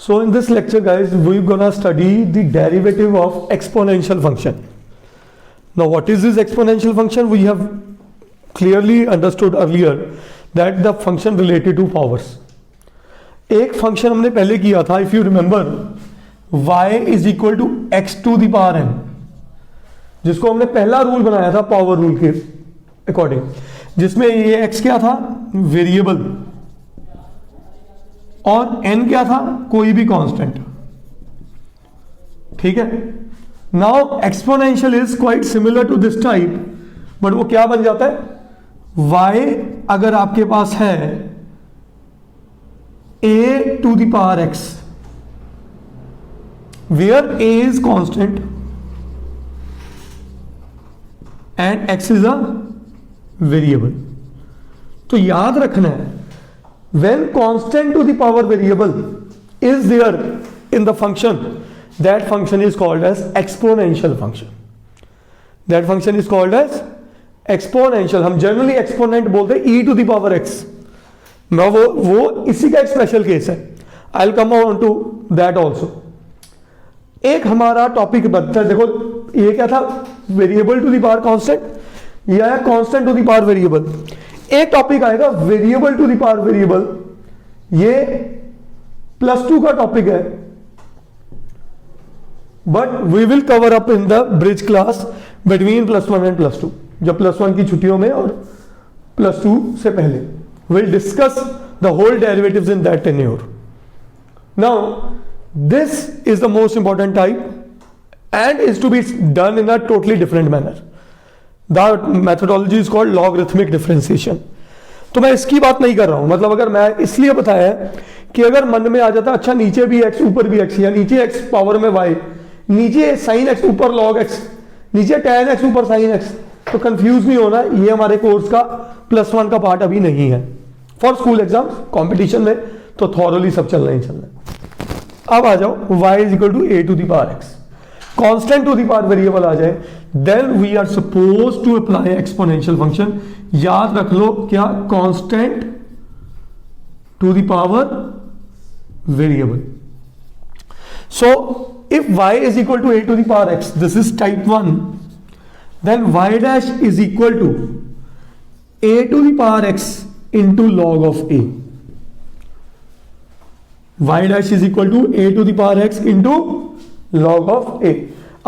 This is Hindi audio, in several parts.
So in this lecture guys, we're gonna study the derivative of exponential function. Now what is this exponential function? We have clearly understood earlier that the function related to powers. एक फंक्शन हमने पहले किया था, if you remember, y is equal to x to the power n, जिसको हमने पहला रूल बनाया था पावर रूल के अकॉर्डिंग, जिसमें ये x क्या था, वेरिएबल, और n क्या था, कोई भी कांस्टेंट. ठीक है. Now exponential is quite similar to this type, but वो क्या बन जाता है, y अगर आपके पास है a to the power x, where a is constant and x is a variable. तो याद रखना है, when constant to the power variable is there in the function, that function is called as exponential function. That function is called as exponential. हम generally exponent बोलते हैं e to the power x. मैं वो इसी का एक स्पेशल केस है. I'll come on to that also. एक हमारा टॉपिक बनता है, देखो ये क्या था, variable to the power constant, या constant to the power variable. एक टॉपिक आएगा variable to the power variable, ये +2 का टॉपिक है, but we will cover up in the bridge class between +1 and +2, जब +1 की छुट्टियों में और +2 से पहले. We'll discuss the whole derivatives in that tenure. Now, this is the most important type and is to be done in a totally different manner. The methodology is called logarithmic differentiation. तो मैं इसकी बात नहीं कर रहा हूं, मतलब अगर मैं इसलिए बताया है कि अगर मन में आ जाता अच्छा नीचे भी x ऊपर भी x, या नीचे x पावर में y, नीचे sin x ऊपर log x, नीचे tan x ऊपर sin x, तो कंफ्यूज नहीं होना, ये हमारे कोर्स का +1 का पार्ट अभी नहीं है. फॉर स्कूल एग्जाम कॉम्पिटिशन में तो थॉरली सब चलना ही चलना है. अब आ जाओ y is equal to a to the power x, constant to the power variable आ जाए, then we are suppose to apply exponential function. याद रख लो क्या, constant to the power variable. So if y is equal to a to the power x, this is type 1, then y dash is equal to a to the power x into log of a. Y dash is equal to a to the power x into log of a.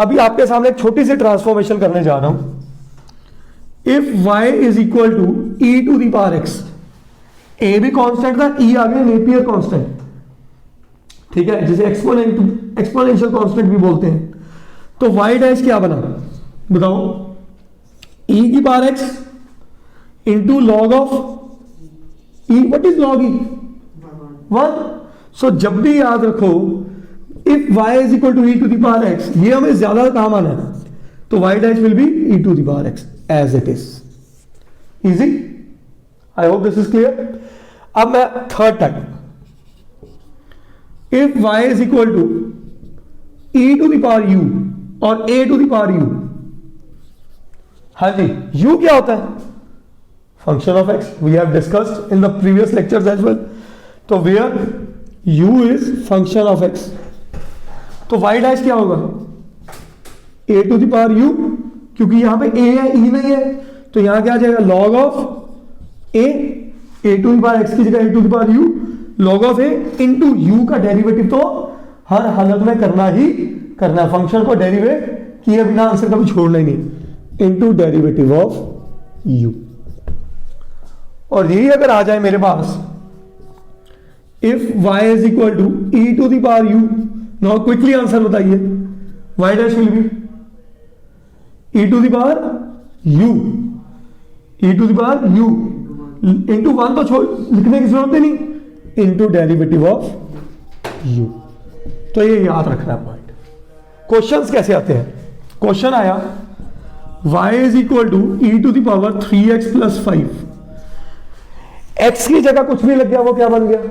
अभी आपके सामने एक छोटी सी ट्रांसफॉर्मेशन करने जा रहा हूं. If y is equal to e to the power x, a भी कांस्टेंट था, e आ गया नेपियर कांस्टेंट, ठीक है, जिसे एक्सपोनेंशियल कांस्टेंट भी बोलते हैं. तो y dash क्या बना, बताओ, e की power x into log of e. what is log e? 1. so जब भी याद रखो, if y is equal to e to the power x, ये हमें ज्यादा काम आना है, तो y dash will be e to the power x as it is. easy? I hope this is clear. अब मैं third type, if y is equal to e to the power u और a to the power u. हाँ जी, u क्या होता है, function of x. We have discussed in the previous lectures as well. तो where u is function of x, तो y डैश क्या होगा, a to the power u, क्योंकि यहां पे a है, e नहीं है, तो यहां क्या आ जाएगा, log of a to the power x की जगह a to the power u, log of a into u का डेरिवेटिव तो हर हालत में करना ही करना, फंक्शन को डेरिवेट किए बिना आंसर कभी छोड़ना ही नहीं, इनटू डेरिवेटिव ऑफ u. और यही अगर आ जाए मेरे पास, if y is equal to e to the power u, now quickly answer बताइए, y dash will be e to the power u, e to the power u into 1, तो छोड़ लिखने की जरूरत ही नहीं, इनटू डेरिवेटिव ऑफ u. तो ये याद रखना पॉइंट. क्वेश्चंस कैसे आते हैं, क्वेश्चन आया y is equal to e to the power 3x plus 5, x की जगह कुछ भी लग गया, वो क्या बन गया,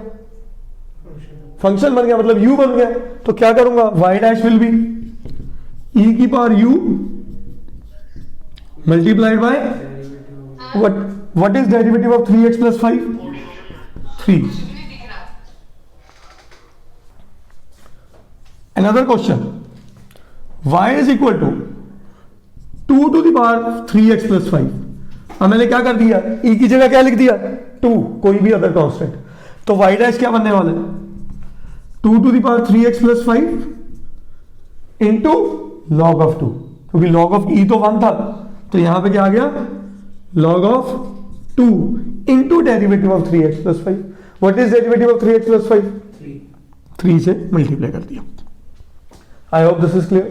फंक्शन बन गया, मतलब u बन गया. तो क्या करूंगा, y dash will be e की power u multiplied by what is derivative of 3x plus 5, 3. Another question, y is equal to 2 to the power 3x plus 5. अब मैंने क्या कर दिया, e की जगह क्या लिख दिया 2, कोई भी अदर कांस्टेंट, तो y डैश क्या बनने वाला है 2 to the power 3x plus 5 into log of 2, क्योंकि log of e तो 1 था, तो यहां पे क्या आ गया log of 2 into derivative of 3x plus 5. What is derivative of 3x plus 5? 3 से मल्टीप्लाई कर दिया. I hope this is clear.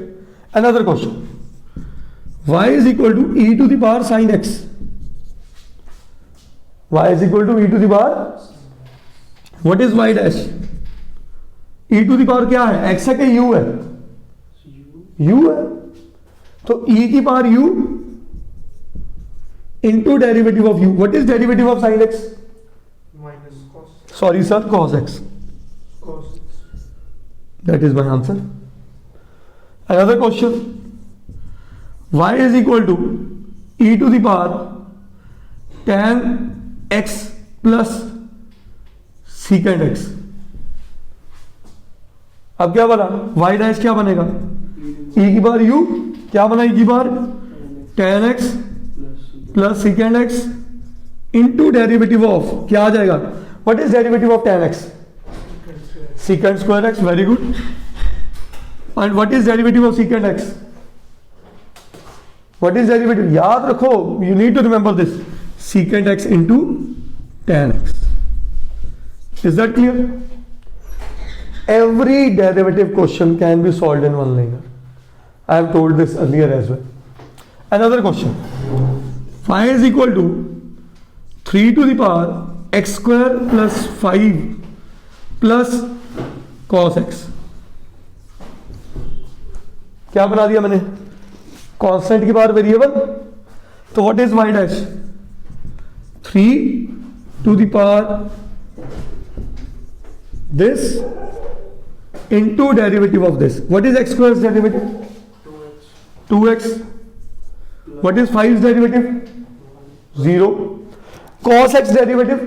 Another question, y is equal to e to the power sin x. y is equal to e to the power, what is y dash? e to the power क्या है, x है कि u है? u है, तो e की power u into derivative of u. What is derivative of sin x? Minus cos. Sorry sir, cos x. Cos x. That is my answer. Another question, y is equal to e to the power tan x plus secant x. अब क्या बना, y डैश क्या बनेगा, e की पावर u, क्या बना e की power tan x plus secant x into derivative of क्या आ जाएगा, what is derivative of tan x? secant square x. Very good. And what is derivative of secant x? What is derivative, याद रखो, you need to remember this, secant x into tan x. Is that clear? Every derivative question can be solved in one liner. I have told this earlier as well. Another question, y is equal to 3 to the power x square plus 5 plus cos x. क्या बना दिया मैंने, कांस्टेंट की पावर वेरिएबल, तो what is y dash 3 to the power this into derivative of this. What is x square's derivative? 2x. What is 5's derivative? 0. Cos x derivative?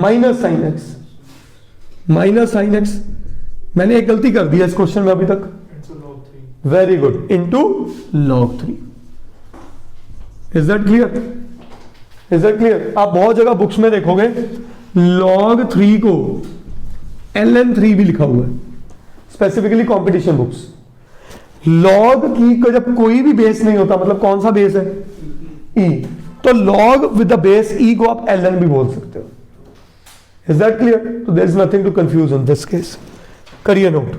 Minus sin x. Minus sin x. मैंने एक गलती कर दी है इस क्वेश्चन में अभी तक. Very good. Into log 3. Is that clear? Is that clear? आप बहुत जगह बुक्स में देखोगे log 3 को ln3 भी लिखा हुआ है, स्पेसिफिकली कंपटीशन बुक्स. लॉग की को जब कोई भी बेस नहीं होता, मतलब कौन सा बेस है e, तो log with the base e को आप ln भी बोल सकते हो. Is that clear? तो there is nothing to confuse in this case. करिए note.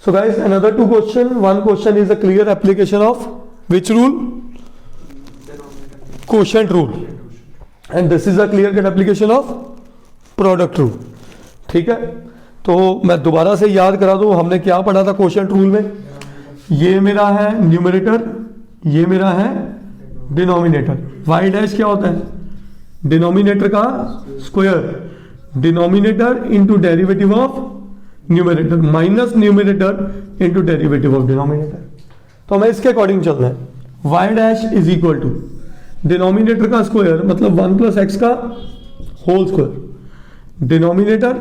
So guys, another 2 question. One question is a clear application of which rule? Quotient rule. And this is a clear cut application of product rule. ठीक है, तो मैं दोबारा से याद करा दूं, हमने क्या पढ़ा था क्वोशिएंट रूल में. ये मेरा है न्यूमरेटर, ये मेरा है डिनोमिनेटर. y डैश क्या होता है, डिनोमिनेटर का square, denominator into derivative of numerator minus numerator into derivative of denominator. तो हमें इसके अकॉर्डिंग चलना है. y dash is equal to denominator का स्क्वायर मतलब 1 प्लस एक्स का होल स्क्वायर, डिनोमिनेटर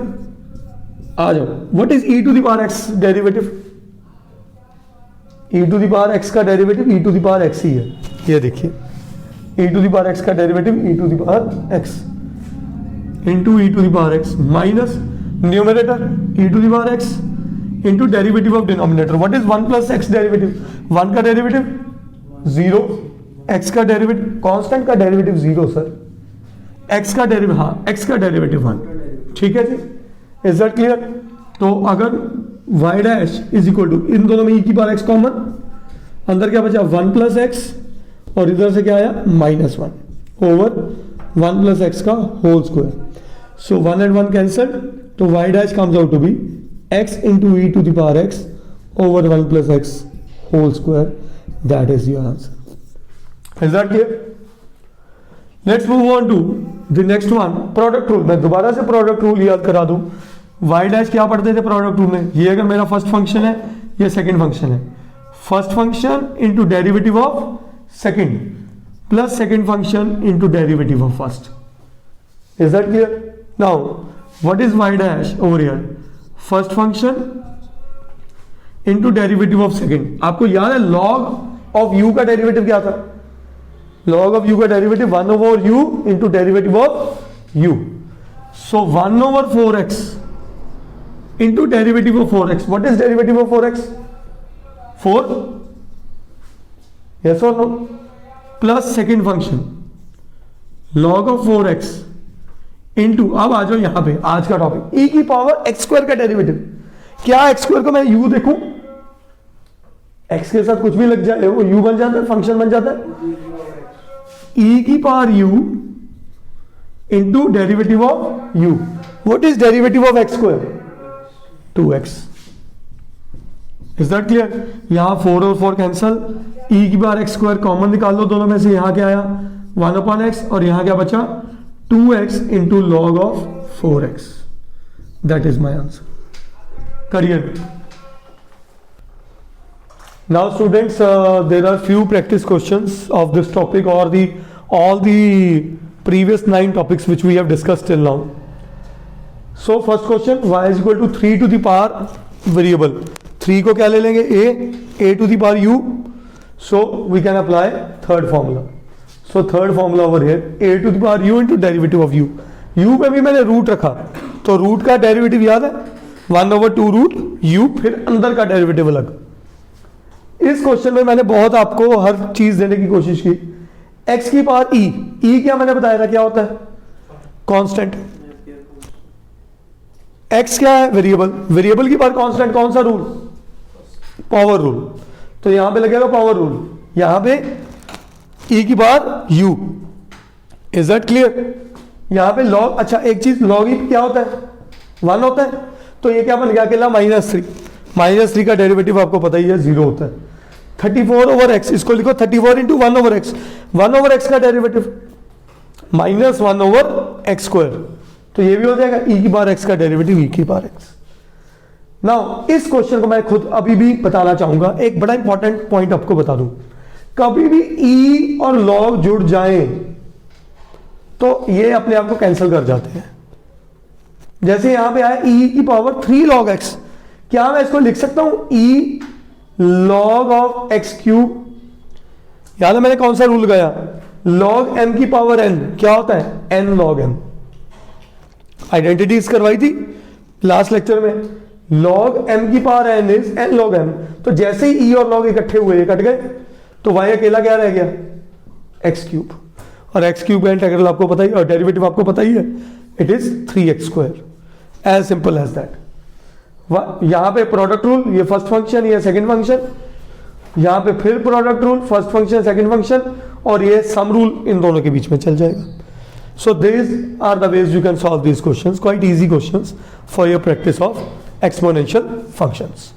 आ जाओ. What is e to the power x derivative? e to the power x का derivative e to the power x ही है. ये देखिए, e to the power x का derivative e to the power x into e to the power x minus numerator e to the power x into derivative of denominator. What is 1 plus x derivative? 1 का डेरिवेटिव 0, x का डेरिवेटिव, कांस्टेंट का डेरिवेटिव 0 सर, x का डेरिवेटिव, हाँ x का डेरिवेटिव 1. ठीक है जी, इज दैट क्लियर? तो अगर y dash is equal to, इन दोनों में e की पावर x कॉमन, अंदर क्या बचा 1 प्लस एक्स, और इधर से क्या आया -1 ओवर 1 प्लस एक्स का whole square. So 1 and 1 cancelled, तो y dash comes out to be x into e to the power x over 1 plus x whole square. That is your answer. Is that clear? Let's move on to the next one, product rule. मैं दोबारा से प्रोडक्ट रूल याद करा दूं. y डैश क्या पढ़ते थे प्रोडक्ट रूल में? ये अगर मेरा फर्स्ट फंक्शन है, ये सेकंड फंक्शन है, first function into derivative of second plus second function into derivative of first. Is that clear? Now what is y dash over here? First function into derivative of second. आपको याद है लॉग ऑफ यू का डेरिवेटिव क्या था? लॉग ऑफ यू का derivative 1 over you into derivative of you. So 1 over 4x into derivative of 4x। What is derivative of 4x? 4, yes और no? Plus second function log of 4x into, अब आ जाओ यहां पे आज का टॉपिक, e की पावर x स्क्वायर का डेरिवेटिव। क्या x स्क्वायर को मैं u देखूं, x के साथ कुछ भी लग जाए वो u बन जाता है, फंक्शन बन जाता है। e की power u into derivative of u। What is derivative of x square? 2x। Is that clear? यहां 4 और 4 कैंसल, e की पावर x स्क्वायर कॉमन निकाल लो दोनों में से, यहां क्या आया 1/x और यहां क्या बचा 2x into log of 4x। That is my answer. Career now students, there are few practice questions of this topic और the all the previous 9 topics which we have discussed till now. So first question, y is equal to 3 to the power variable. 3 को क्या ले लेंगे a to the power u. So we can apply third formula. So third formula over here, a to the power u into derivative of u. u पे भी मैंने रूट रखा, तो रूट का डेरिवेटिव याद है 1/2 रूट u, फिर अंदर का डेरिवेटिव अलग। इस क्वेश्चन में मैंने बहुत आपको हर चीज देने की कोशिश की। x की पावर e क्या मैंने बताया था क्या होता है? कांस्टेंट। x क्या है? वेरिएबल। वेरिएबल की पावर कांस्टेंट, कौन सा रूल? Power rule. तो यहां पे लगेगा पावर रूल, यहां पे e की power u। Is that clear? यहां पे लॉग, अच्छा एक चीज, लॉग e क्या होता है? 1 होता है। तो ये क्या बन गया अकेला -3। -3 का डेरिवेटिव आपको पता ही है 0 होता है। 34 ओवर x, इसको लिखो 34 into 1 over x. 1 over x का डेरिवेटिव -1 ओवर एक्स स्क्वायर, तो ये भी हो जाएगा e की पावर x का डेरिवेटिव e की पावर x। नाउ इस क्वेश्चन को मैं खुद अभी भी बताना चाहूंगा, एक बड़ा इंपॉर्टेंट पॉइंट आपको बता दूं। कभी भी e और log जुड़ जाएं तो ये अपने आप को कैंसिल कर जाते हैं। जैसे यहां पे आया e की पावर 3 log x, क्या मैं इसको लिख सकता हूं e log of x cube? याद है मैंने कौन सा रूल लगाया? log m की पावर n क्या होता है? n log m। आइडेंटिटीज करवाई थी लास्ट लेक्चर में। log m की power n is n log m। तो जैसे ही e और log इकट्ठे हुए, कट गए, तो y अकेला क्या रह गया? x cube. और x क्यूब का इंटीग्रल आपको पता ही, और डेरिवेटिव आपको पता ही है, it is 3x square. As simple as that. यहां पे प्रोडक्ट रूल, ये फर्स्ट फंक्शन, ये सेकंड फंक्शन, यहां पे फिर product rule, first function second function, और ये सम रूल इन दोनों के बीच में चल जाएगा। So this are the ways you can solve these questions, quite easy questions for your practice of exponential functions.